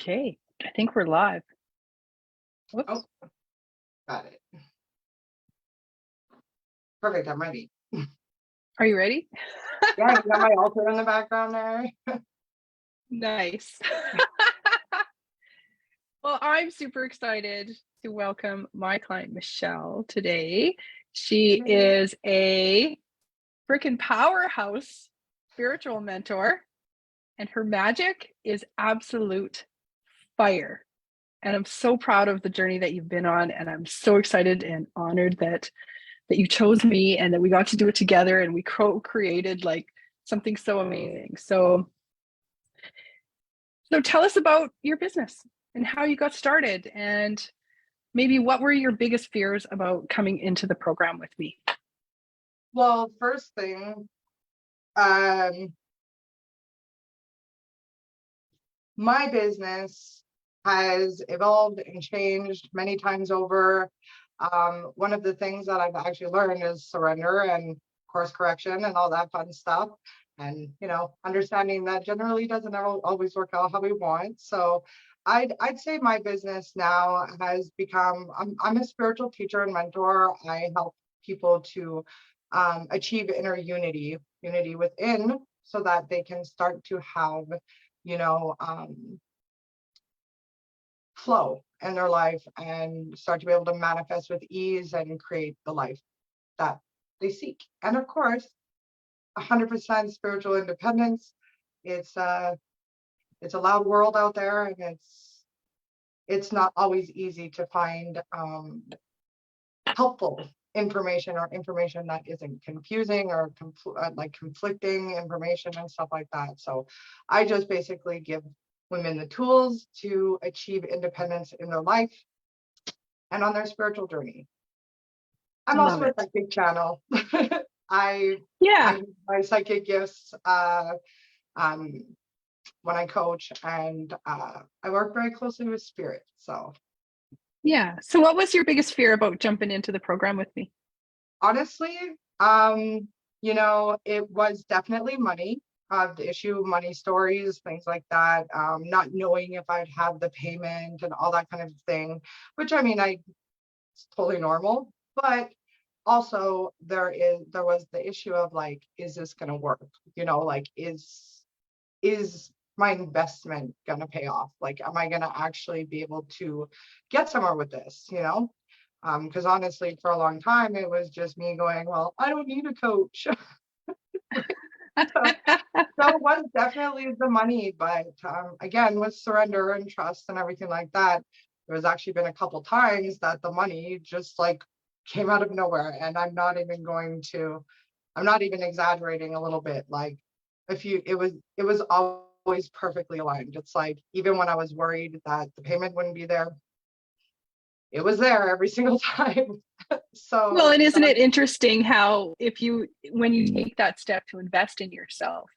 Okay, I think we're live. Whoops. Oh, got it. Perfect. I'm ready. Are you ready? Yeah, you got my altar in the background there. Nice. Well, I'm super excited to welcome my client, Michelle, today. She is a freaking powerhouse spiritual mentor, and her magic is absolute fire. And I'm so proud of the journey that you've been on, and I'm so excited and honored that you chose me and that we got to do it together and we created like something so amazing. So tell us about your business and how you got started, and maybe what were your biggest fears about coming into the program with me? Well, first thing, my business has evolved and changed many times over. One of the things that I've actually learned is surrender and course correction and all that fun stuff. And, understanding that generally doesn't always work out how we want. So I'd say my business now has become, I'm a spiritual teacher and mentor. I help people to achieve inner unity within, so that they can start to have, flow in their life and start to be able to manifest with ease and create the life that they seek. And of course, 100% spiritual independence. It's a loud world out there, and it's not always easy to find helpful information, or information that isn't confusing or like conflicting information and stuff like that. So I just basically give women the tools to achieve independence in their life and on their spiritual journey. I'm also a psychic channel. I use my psychic gifts when I coach, and I work very closely with spirit. So what was your biggest fear about jumping into the program with me? Honestly, it was definitely money. The issue of money stories, things like that, not knowing if I'd have the payment and all that kind of thing, which it's totally normal. But also there was the issue of like, is this going to work? Like, is my investment going to pay off? Like, am I going to actually be able to get somewhere with this? Because honestly, for a long time, it was just me going, well, I don't need a coach. So it was definitely the money, but again, with surrender and trust and everything like that, there's actually been a couple times that the money just like came out of nowhere. And I'm not even exaggerating a little bit. Like, it was always perfectly aligned. It's like, even when I was worried that the payment wouldn't be there, it was there every single time. So well, and isn't it interesting how when you take that step to invest in yourself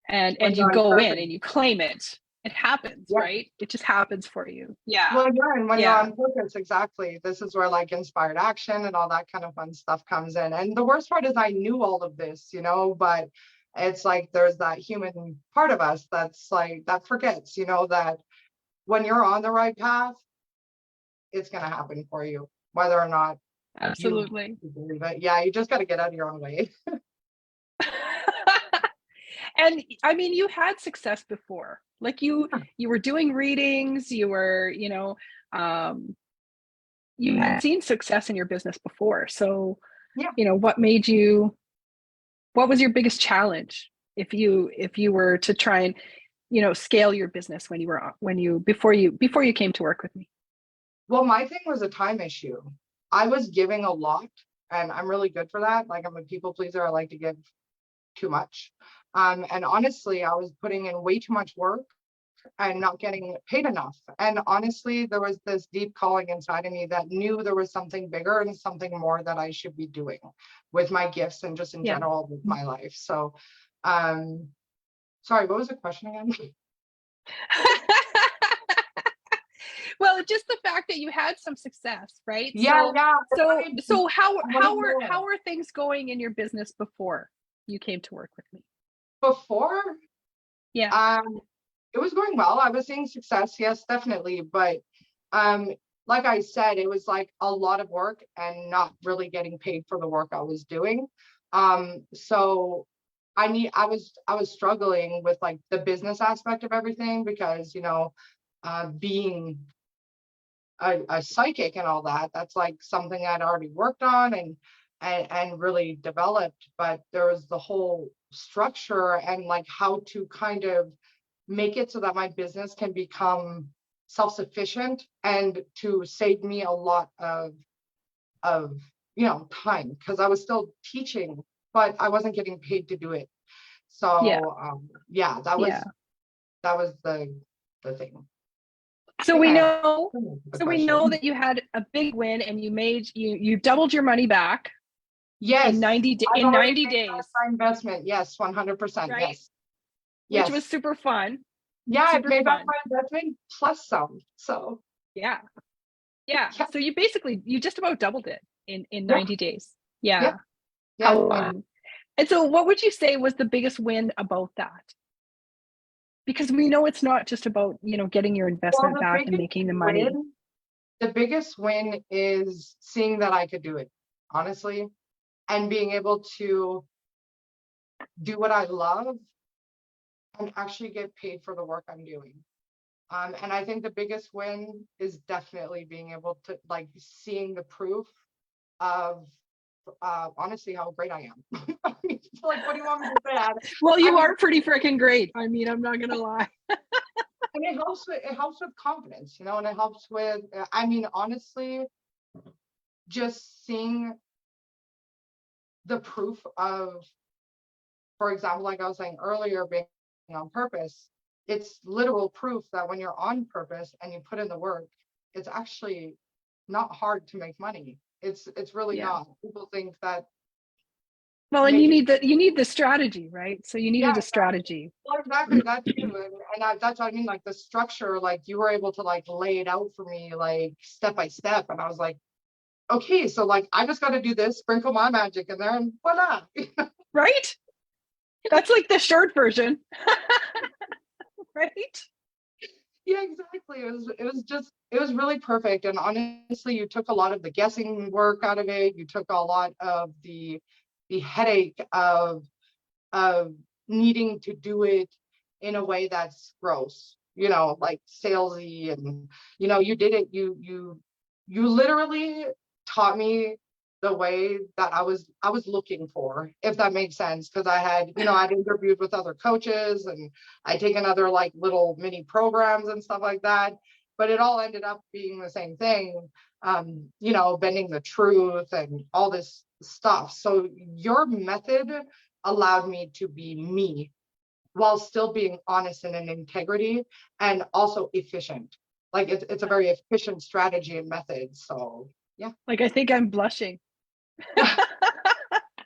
and you go in and you claim it, it happens, right? It just happens for you. Well, and when you're on purpose, exactly. This is where like inspired action and all that kind of fun stuff comes in. And the worst part is I knew all of this, but it's like there's that human part of us that's like, that forgets, that when you're on the right path, it's going to happen for you, whether or not absolutely you believe it. Yeah, you just got to get out of your own way. And you had success before. Like you were doing readings, you were, you had seen success in your business before. So, what was your biggest challenge if you were to try and, scale your business before you came to work with me? Well, my thing was a time issue. I was giving a lot, and I'm really good for that. Like, I'm a people pleaser. I like to give too much. And honestly, I was putting in way too much work and not getting paid enough. And honestly, there was this deep calling inside of me that knew there was something bigger and something more that I should be doing with my gifts and just in general with my life. So, sorry, what was the question again? Well, just the fact that you had some success, right? Yeah. So how are things going in your business before you came to work with me? Before? Yeah. it was going well. I was seeing success, yes, definitely. But like I said, it was like a lot of work and not really getting paid for the work I was doing. So I was struggling with like the business aspect of everything because, being a psychic and all that, that's like something I'd already worked on and really developed. But there was the whole structure and like how to kind of make it so that my business can become self-sufficient and to save me a lot of time, because I was still teaching but I wasn't getting paid to do it. Yeah. So yeah, that Yeah. was the thing. So I we think I know, answered the so we know question. that you had a big win and you doubled your money back in Yes, 90 days, my investment. Yes, 100%. right? Yes, Which was yes. super fun. Yeah, I Super paid back fun. my investment plus some. So Yeah. Yeah. yeah, So you just about doubled it in yeah, 90 days. yeah, Yeah. yeah. How fun. And so what would you say was the biggest win about that? Because we know it's not just about, getting your Well, investment back and making the money. the biggest win is seeing that I could do it, honestly, and being able to do what I love and actually get paid for the work I'm doing. And I think the biggest win is definitely being able to like seeing the proof of honestly how great I am. I mean, like, what do you want me to say? Well, I you mean, are pretty freaking great. I mean, I'm not gonna lie. and it helps with confidence, and it helps with I mean, honestly, just seeing the proof of, for example, like I was saying earlier, being on purpose. It's literal proof that when you're on purpose and you put in the work, it's actually not hard to make money. It's really Yeah. not. People think that Well, and making you need the strategy, right? So you yeah, needed a exactly. strategy. Well, exactly that too, that's what I mean. Like the structure, like you were able to like lay it out for me, like step by step, and I was like, okay, so like I just got to do this, sprinkle my magic in there, and voila. Right? That's like the short version. Right? Yeah, exactly. It was really perfect. And honestly, you took a lot of the guessing work out of it. You took a lot of the headache of needing to do it in a way that's gross, like salesy, and you did it. You literally taught me the way that I was looking for, if that makes sense. Because I'd interviewed with other coaches and I'd taken other like little mini programs and stuff like that, but it all ended up being the same thing. Bending the truth and all this stuff. So your method allowed me to be me while still being honest and in integrity and also efficient. Like it's a very efficient strategy and method. So yeah. Like I think I'm blushing.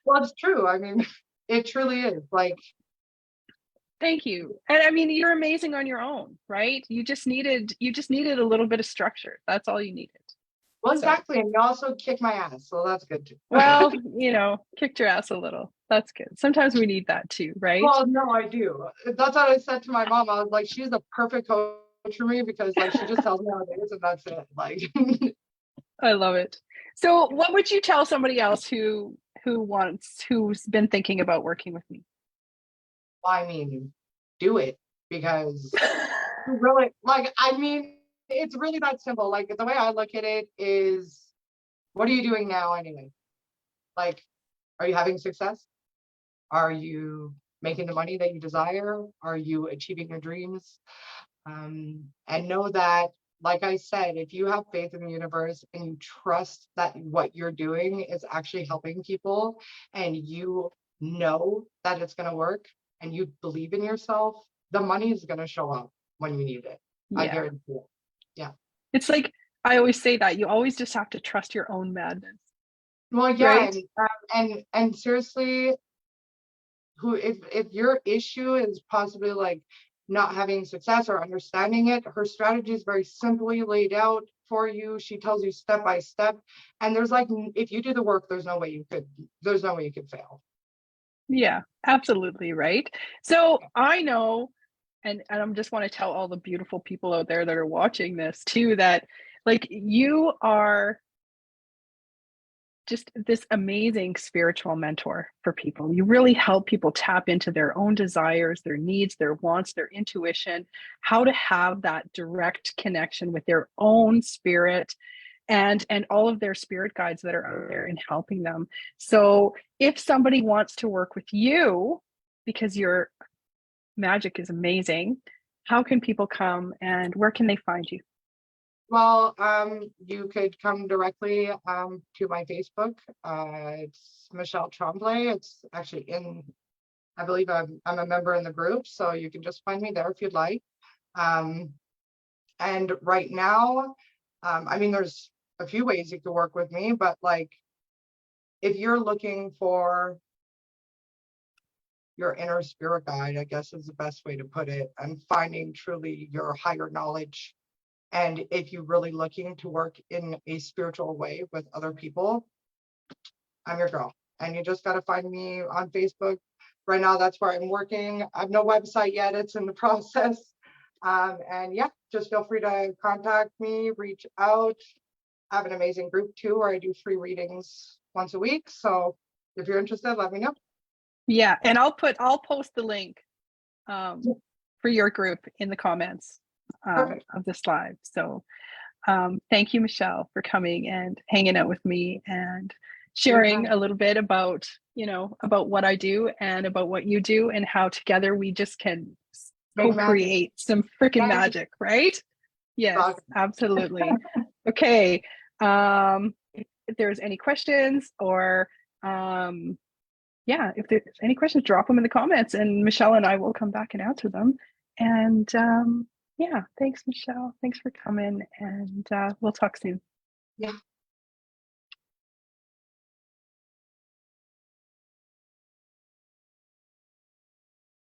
Well, it's true. I mean, it truly is. Like, Thank you. And I mean, you're amazing on your own, right? You just needed a little bit of structure. That's all you needed. well, So, exactly. And you also kick my ass, so that's good too. well, kicked your ass a little. That's good. Sometimes we need that too, right? Well, no, I do. That's what I said to my mom. I was like, she's the perfect coach for me because like she just tells me how it is and that's it. Like, I love it. So, what would you tell somebody else who's been thinking about working with me? I mean, do it because really, like, I mean, it's really that simple. Like the way I look at it is, what are you doing now anyway? Like, are you having success? Are you making the money that you desire? Are you achieving your dreams? And know that, like I said, if you have faith in the universe and you trust that what you're doing is actually helping people and you know that it's going to work and you believe in yourself, the money is going to show up when you need it. I Yeah. guarantee it. Yeah. It's like I always say that you always just have to trust your own madness, Well, yeah, right? and seriously, if your issue is possibly like not having success or understanding it, her strategy is very simply laid out for you. She tells you step by step, and there's like, if you do the work, there's no way you could fail. Yeah, absolutely, right? So, I know and I just want to tell all the beautiful people out there that are watching this too, that like you are just this amazing spiritual mentor for people. You really help people tap into their own desires, their needs, their wants, their intuition, how to have that direct connection with their own spirit and all of their spirit guides that are out there and helping them. So if somebody wants to work with you because your magic is amazing, how can people come and where can they find you? Well, you could come directly to my Facebook. It's Michelle Tremblay. It's actually I believe I'm a member in the group, so you can just find me there if you'd like. And right now, I mean, there's a few ways you could work with me, but like, if you're looking for your inner spirit guide, I guess is the best way to put it, and finding truly your higher knowledge. And if you're really looking to work in a spiritual way with other people, I'm your girl. And you just got to find me on Facebook. Right now, that's where I'm working. I have no website yet. It's in the process. And yeah, just feel free to contact me, reach out. I have an amazing group too, where I do free readings once a week. So if you're interested, let me know. Yeah, and I'll post the link for your group in the comments of this live. So thank you, Michelle, for coming and hanging out with me and sharing a little bit about, about what I do and about what you do and how together we just can co-create some freaking magic, right? Yes, absolutely. Okay. If there's any questions or yeah, if there's any questions, drop them in the comments and Michelle and I will come back and answer them. And yeah, thanks, Michelle. Thanks for coming and we'll talk soon. Yeah.